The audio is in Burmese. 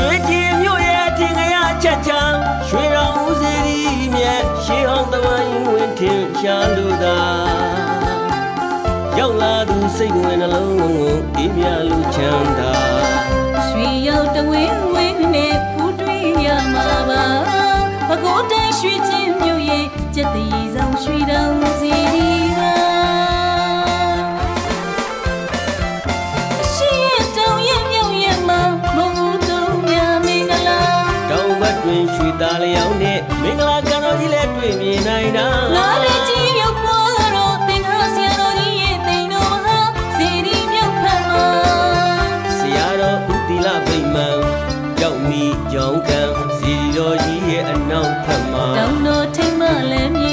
ွေကြည်မြို့ရဲ့ထင်ကရချက်ချမ်းရွှေတော်ဦးစီရီမြတ်ရှေးဟောင်းတဝိုင်းဝင်ထင်ရှားလို့သာရောက်လာသူစိတ်ဝင်နှလုံးကိုအေးမြလူချမ်းသာရွှေရောက်တဝင်းဝင်းနဲ့ဖူးတွေ့ရမှာပါဘကိုးတိုင်းရွှေချင်းမြို့ရဲ့ကျက်တည်ဆောင်ရွှေတော်ဦးစီရီပါရှေးရဲ့တောင်ရဲ့မြို့ရဲ့မှာမုံတုံးများမင်္ဂလာတောင်ဘက်တွင်ရွှေသားလျောင်းနဲ့မင်္ဂလာကံတော်ကြီးလည်းတွေ့မြင်နိုင်တာလာရကြီးမြို့ပေါ်တော့သင်္ဃာဆရာတော်ကြီးရဲ့တိမ်တော်ဟာစီရီမြို့ဖက်မှာဆရာတော်ဦးတီလဗိမာန်ရောက်မီကြောင်းကံစီတော်ကြီးရဲ့အနောက်ဖက်မှာတောင်တော်ထိမ်မလည်း